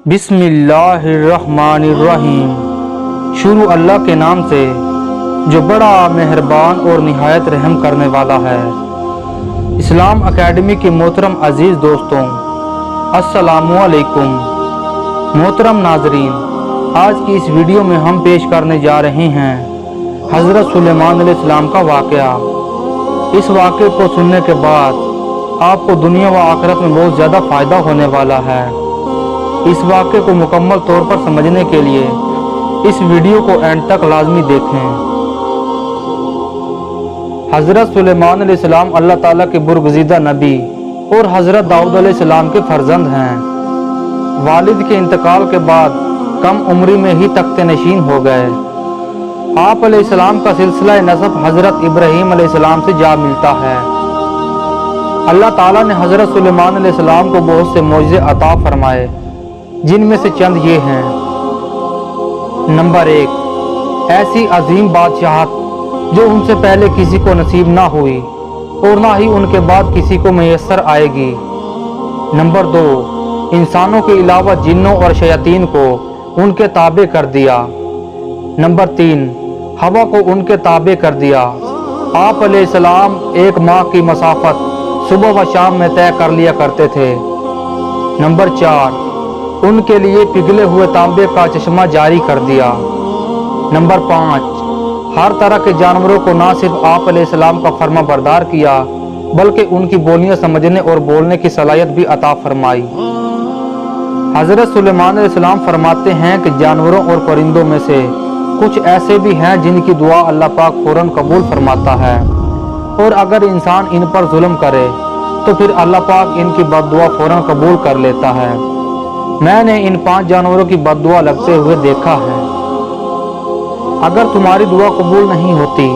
بسم اللہ الرحمن الرحیم۔ شروع اللہ کے نام سے جو بڑا مہربان اور نہایت رحم کرنے والا ہے۔ اسلام اکیڈمی کے محترم عزیز دوستوں، السلام علیکم۔ محترم ناظرین، آج کی اس ویڈیو میں ہم پیش کرنے جا رہے ہیں حضرت سلیمان علیہ السلام کا واقعہ۔ اس واقعے کو سننے کے بعد آپ کو دنیا و آخرت میں بہت زیادہ فائدہ ہونے والا ہے۔ اس واقعے کو مکمل طور پر سمجھنے کے لیے اس ویڈیو کو اینڈ تک لازمی دیکھیں۔ حضرت سلیمان علیہ السلام اللہ تعالیٰ کے برگزیدہ نبی اور حضرت داؤد علیہ السلام کے فرزند ہیں۔ والد کے انتقال کے بعد کم عمری میں ہی تخت نشین ہو گئے۔ آپ علیہ السلام کا سلسلہ نسب حضرت ابراہیم علیہ السلام سے جا ملتا ہے۔ اللہ تعالیٰ نے حضرت سلیمان علیہ السلام کو بہت سے معجزے عطا فرمائے، جن میں سے چند یہ ہیں۔ نمبر 1، ایسی عظیم بادشاہت جو ان سے پہلے کسی کو نصیب نہ ہوئی اور نہ ہی ان کے بعد کسی کو میسر آئے گی۔ نمبر 2، انسانوں کے علاوہ جنوں اور شیاطین کو ان کے تابع کر دیا۔ نمبر 3، ہوا کو ان کے تابع کر دیا۔ آپ علیہ السلام ایک ماہ کی مسافت صبح و شام میں طے کر لیا کرتے تھے۔ نمبر 4، ان کے لیے پگھلے ہوئے تانبے کا چشمہ جاری کر دیا۔ نمبر 5، ہر طرح کے جانوروں کو نہ صرف آپ علیہ السلام کا فرما بردار کیا بلکہ ان کی بولیاں سمجھنے اور بولنے کی صلاحیت بھی عطا فرمائی۔ حضرت سلیمان علیہ السلام فرماتے ہیں کہ جانوروں اور پرندوں میں سے کچھ ایسے بھی ہیں جن کی دعا اللہ پاک فوراً قبول فرماتا ہے، اور اگر انسان ان پر ظلم کرے تو پھر اللہ پاک ان کی بد دعا فوراً قبول کر لیتا ہے۔ میں نے ان 5 جانوروں کی بد دعا لگتے ہوئے دیکھا ہے۔ اگر تمہاری دعا قبول نہیں ہوتی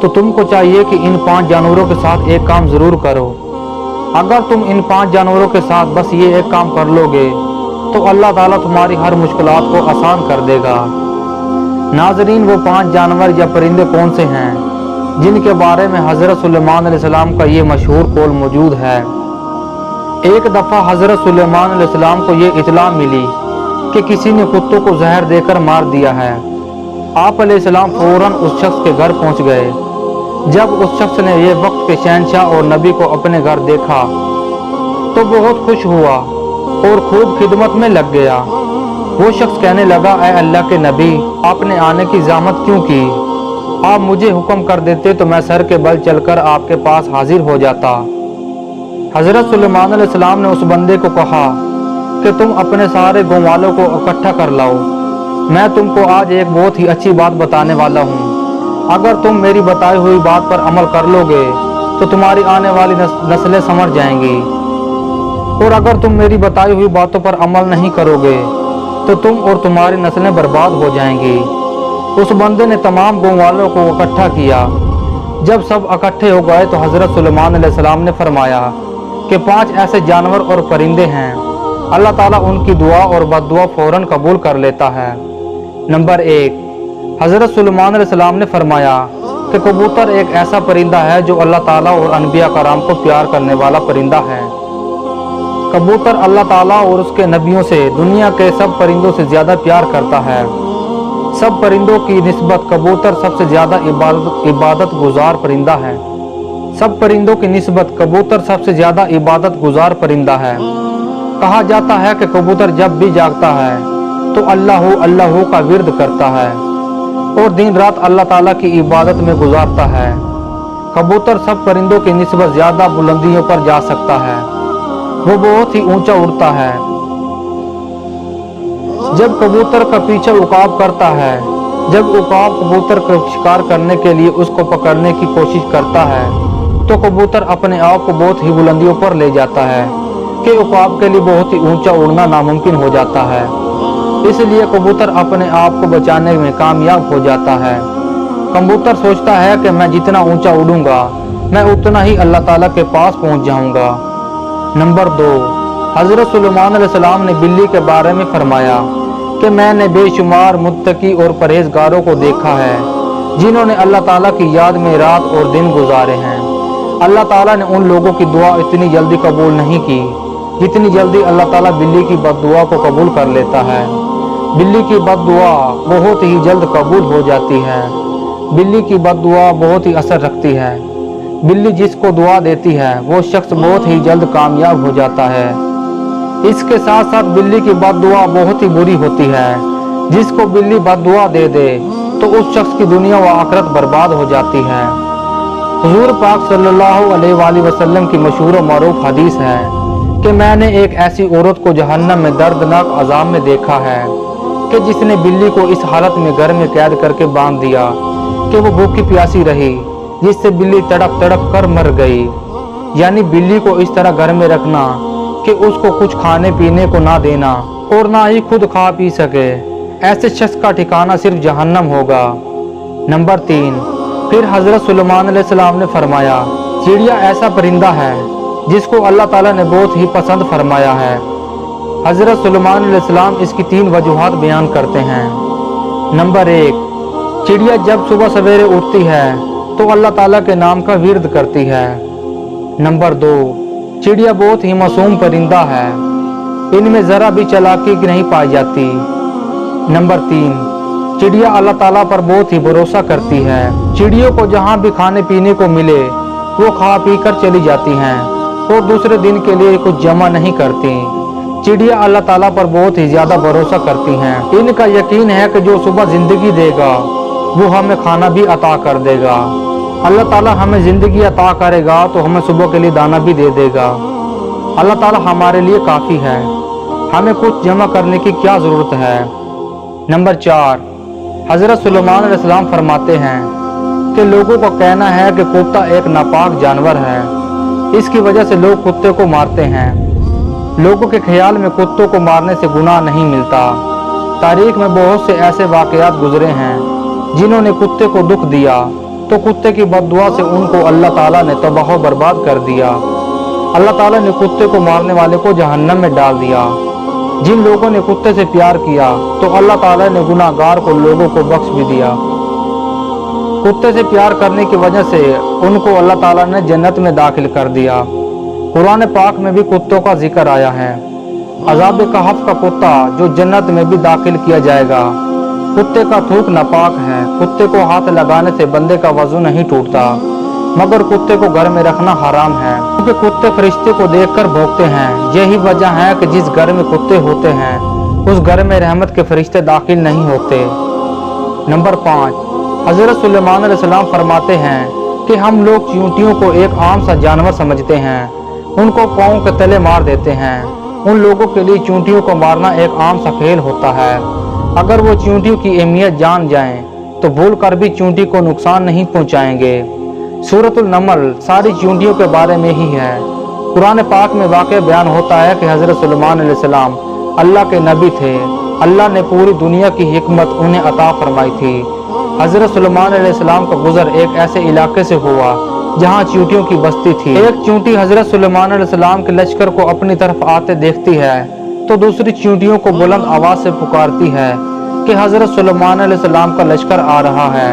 تو تم کو چاہیے کہ ان 5 جانوروں کے ساتھ ایک کام ضرور کرو۔ اگر تم ان 5 جانوروں کے ساتھ بس یہ ایک کام کر لو گے تو اللہ تعالیٰ تمہاری ہر مشکلات کو آسان کر دے گا۔ ناظرین، وہ 5 جانور یا پرندے کون سے ہیں جن کے بارے میں حضرت سلیمان علیہ السلام کا یہ مشہور قول موجود ہے؟ ایک دفعہ حضرت سلیمان علیہ السلام کو یہ اطلاع ملی کہ کسی نے کتوں کو زہر دے کر مار دیا ہے۔ آپ علیہ السلام فوراً اس شخص کے گھر پہنچ گئے۔ جب اس شخص نے یہ وقت کے شہنشاہ اور نبی کو اپنے گھر دیکھا تو بہت خوش ہوا اور خوب خدمت میں لگ گیا۔ وہ شخص کہنے لگا، اے اللہ کے نبی، آپ نے آنے کی زحمت کیوں کی؟ آپ مجھے حکم کر دیتے تو میں سر کے بل چل کر آپ کے پاس حاضر ہو جاتا۔ حضرت سلیمان علیہ السلام نے اس بندے کو کہا کہ تم اپنے سارے گاؤں والوں کو اکٹھا کر لاؤ، میں تم کو آج ایک بہت ہی اچھی بات بتانے والا ہوں۔ اگر تم میری بتائی ہوئی بات پر عمل کر لو گے تو تمہاری آنے والی نسلیں سنور جائیں گی، اور اگر تم میری بتائی ہوئی باتوں پر عمل نہیں کرو گے تو تم اور تمہاری نسلیں برباد ہو جائیں گی۔ اس بندے نے تمام گاؤں والوں کو اکٹھا کیا۔ جب سب اکٹھے ہو گئے تو حضرت سلیمان علیہ السلام نے فرمایا کہ 5 ایسے جانور اور پرندے ہیں، اللہ تعالیٰ ان کی دعا اور بد دعا فوراً قبول کر لیتا ہے۔ نمبر 1، حضرت سلیمان علیہ السلام نے فرمایا کہ کبوتر ایک ایسا پرندہ ہے جو اللہ تعالیٰ اور انبیاء کرام کو پیار کرنے والا پرندہ ہے۔ کبوتر اللہ تعالیٰ اور اس کے نبیوں سے دنیا کے سب پرندوں سے زیادہ پیار کرتا ہے۔ سب پرندوں کی نسبت کبوتر سب سے زیادہ عبادت گزار پرندہ ہے۔ سب پرندوں کی نسبت کبوتر سب سے زیادہ عبادت گزار پرندہ ہے۔ کہا جاتا ہے کہ کبوتر جب بھی جاگتا ہے تو اللہ اللہ کا ورد کرتا ہے اور دن رات اللہ تعالیٰ کی عبادت میں گزارتا ہے۔ کبوتر سب پرندوں کی نسبت زیادہ بلندیوں پر جا سکتا ہے، وہ بہت ہی اونچا اڑتا ہے۔ جب کبوتر کا پیچھا عقاب کرتا ہے، جب عقاب کبوتر کو شکار کرنے کے لیے اس کو پکڑنے کی کوشش کرتا ہے تو کبوتر اپنے آپ کو بہت ہی بلندیوں پر لے جاتا ہے کہ عقاب کے لیے بہت ہی اونچا اڑنا ناممکن ہو جاتا ہے۔ اس لیے کبوتر اپنے آپ کو بچانے میں کامیاب ہو جاتا ہے۔ کبوتر سوچتا ہے کہ میں جتنا اونچا اڑوں گا میں اتنا ہی اللہ تعالیٰ کے پاس پہنچ جاؤں گا۔ نمبر 2، حضرت سلیمان علیہ السلام نے بلی کے بارے میں فرمایا کہ میں نے بے شمار متقی اور پرہیزگاروں کو دیکھا ہے جنہوں نے اللہ تعالیٰ کی یاد میں رات اور دن گزارے ہیں۔ اللہ تعالیٰ نے ان لوگوں کی دعا اتنی جلدی قبول نہیں کی जितनी जल्दी अल्लाह ताला बिल्ली की बद्दुआ को कबूल कर लेता है, बिल्ली की बद्दुआ बहुत ही जल्द कबूल हो जाती है। बिल्ली की बद्दुआ बहुत ही असर रखती है। बिल्ली जिसको दुआ देती है वो शख्स बहुत ही जल्द कामयाब हो जाता है। इसके साथ साथ बिल्ली की बद्दुआ बहुत ही बुरी होती है। जिसको बिल्ली बद्दुआ दे दे तो उस शख्स की दुनिया व आखिरत बर्बाद हो जाती है। हुजूर पाक सल्लल्लाहु अलैहि वसल्लम की मशहूर और मारूफ हदीस है कि मैंने एक ऐसी औरत को जहन्नम में दर्दनाक अजाब में देखा है कि जिसने बिल्ली को इस हालत में घर में कैद करके बांध दिया कि वो भूखी प्यासी रही, जिससे बिल्ली तड़प तड़प कर मर गई। यानी बिल्ली को इस तरह घर में रखना कि उसको कुछ खाने पीने को ना देना और ना ही खुद खा पी सके, ऐसे शख्स का ठिकाना सिर्फ जहन्नम होगा। नंबर 3, फिर हजरत सुलेमान अलैहिस्सलाम ने फरमाया, चिड़िया ऐसा परिंदा है जिसको अल्लाह ताला ने बहुत ही पसंद फरमाया है। हजरत सुलेमान अलैहिस्सलाम इसकी 3 वजूहात बयान करते हैं। नंबर 1, चिड़िया जब सुबह सवेरे उठती है तो अल्लाह ताला के नाम का विर्द करती है। नंबर 2, चिड़िया बहुत ही मासूम परिंदा है, इनमें ज़रा भी चालाकी नहीं पाई जाती। नंबर 3, चिड़िया अल्लाह ताला पर बहुत ही भरोसा करती है। चिड़ियों को जहाँ भी खाने पीने को मिले वो खा पी कर चली जाती हैं और दूसरे दिन के लिए कुछ जमा नहीं करती। चिड़िया अल्लाह ताला पर बहुत ही ज़्यादा भरोसा करती हैं। इनका यकीन है कि जो सुबह ज़िंदगी देगा वो हमें खाना भी अता कर देगा। अल्लाह ताला हमें ज़िंदगी अता करेगा तो हमें सुबह के लिए दाना भी दे देगा। अल्लाह ताला हमारे लिए काफ़ी है, हमें कुछ जमा करने की क्या ज़रूरत है। नंबर 4, हज़रत सुलेमान अलैहिस्सलाम फरमाते हैं कि लोगों का कहना है कि कुत्ता एक नापाक जानवर है, इसकी वजह से लोग कुत्ते को मारते हैं। लोगों के ख्याल में कुत्तों को मारने से गुनाह नहीं मिलता। तारीख में बहुत से ऐसे वाक़यात गुजरे हैं जिन्होंने कुत्ते को दुख दिया तो कुत्ते की बद्दुआ से उनको अल्लाह ताला ने तबाह बर्बाद कर दिया। अल्लाह ताला ने कुत्ते को मारने वाले को जहन्नम में डाल दिया। जिन लोगों ने कुत्ते से प्यार किया तो अल्लाह ताला ने गुनाहगार को लोगों को बख्श भी दिया। कुत्ते से प्यार करने की वजह से उनको अल्लाह ताला ने जन्नत में दाखिल कर दिया। कुरान पाक में भी कुत्तों का जिक्र आया है। अज़ाब कहफ का कुत्ता जो जन्नत में भी दाखिल किया जाएगा। कुत्ते का थूक नापाक है। कुत्ते को हाथ लगाने से बंदे का वजू नहीं टूटता, मगर कुत्ते को घर में रखना हराम है, क्योंकि कुत्ते फरिश्ते को देखकर भौंकते हैं। यही वजह है कि जिस घर में कुत्ते होते हैं उस घर में रहमत के फरिश्ते दाखिल नहीं होते। नंबर 5, हज़रत सुलेमान अलैहिस्सलाम फरमाते हैं कि हम लोग चींटियों को एक आम सा जानवर समझते हैं, उनको पाँव के तले मार देते हैं। उन लोगों के लिए चींटियों को मारना एक आम सा खेल होता है। अगर वो चींटियों की अहमियत जान जाएं तो भूल कर भी चींटी को नुकसान नहीं पहुंचाएंगे। सूरतुल नमल सारी चींटियों के बारे में ही है। कुरान पाक में वाक़या बयान होता है कि हज़रत सुलेमान अलैहिस्सलाम अल्लाह के नबी थे। अल्लाह ने पूरी दुनिया की हिकमत उन्हें अता फरमाई थी। हज़रत सुलेमान अलैहिस्सलाम का गुज़र एक ऐसे इलाके से हुआ जहाँ चींटियों की बस्ती थी। एक चींटी हज़रत सुलेमान अलैहिस्सलाम के लश्कर को अपनी तरफ आते देखती है तो दूसरी चींटियों को बुलंद आवाज़ से पुकारती है कि हज़रत सुलेमान अलैहिस्सलाम का लश्कर आ रहा है।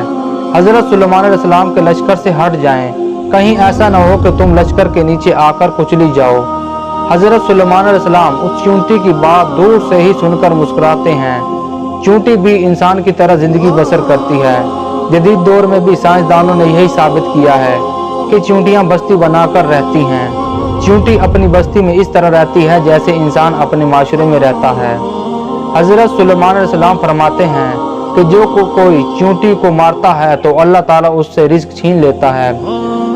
हज़रत सुलेमान अलैहिस्सलाम के लश्कर से हट जाएं, कहीं ऐसा न हो कि तुम लश्कर के नीचे आकर कुचली जाओ। हज़रत सुलेमान अलैहिस्सलाम उस चींटी की बात दूर से ही सुनकर मुस्कुराते हैं। चींटी भी इंसान की तरह ज़िंदगी बसर करती है। जदीद दौर में भी साइंसदानों ने यही साबित किया है कि चींटियाँ बस्ती बनाकर रहती हैं। चींटी अपनी बस्ती में इस तरह रहती है जैसे इंसान अपने माशरे में रहता है। हज़रत सुलेमान अलैहिस्सलाम फरमाते हैं कि जो कोई चींटी को मारता है तो अल्लाह ताला उससे रिज़्क छीन लेता है।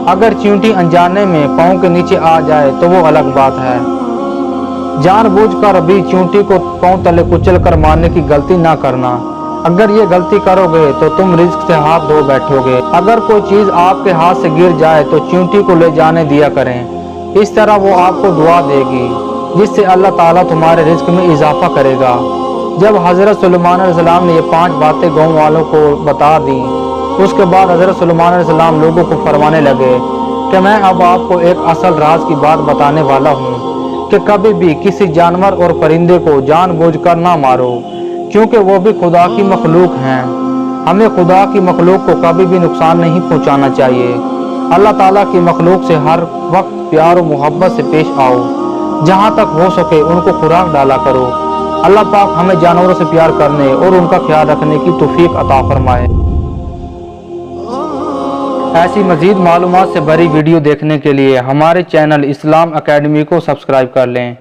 अगर चींटी अनजाने में पाँव के नीचे आ जाए तो वो अलग बात है। जानबूझकर भी चींटी को पाँव तले कुचल कर मारने की गलती ना करना। अगर ये गलती करोगे तो तुम रिज़्क से हाथ धो बैठोगे। अगर कोई चीज़ आपके हाथ से गिर जाए तो चींटी को ले जाने दिया करें। इस तरह वो आपको दुआ देगी जिससे अल्लाह ताला तुम्हारे रिज़्क में इजाफा करेगा। जब हज़रत सुलेमान अलैहिस्सलाम ने ये 5 बातें गाँव वालों को बता दी, उसके बाद हज़रत सुलेमान अलैहिस्सलाम लोगों को फरमाने लगे कि मैं अब आपको एक असल राज की बात बताने वाला हूँ कि कभी भी किसी जानवर और परिंदे को जानबूझकर ना मारो, क्योंकि वो भी खुदा की मखलूक हैं। हमें खुदा की मखलूक को कभी भी नुकसान नहीं पहुँचाना चाहिए। अल्लाह ताला की मखलूक से हर वक्त प्यार और मोहब्बत से पेश आओ। جہاں تک ہو سکے ان کو خوراک ڈالا کرو۔ اللہ پاک ہمیں جانوروں سے پیار کرنے اور ان کا خیال رکھنے کی توفیق عطا فرمائے۔ ایسی مزید معلومات سے بھری ویڈیو دیکھنے کے لیے ہمارے چینل اسلام اکیڈمی کو سبسکرائب کر لیں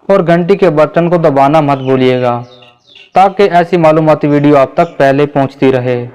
اور گھنٹی کے بٹن کو دبانا مت بھولیے گا تاکہ ایسی معلوماتی ویڈیو آپ تک پہلے پہنچتی رہے۔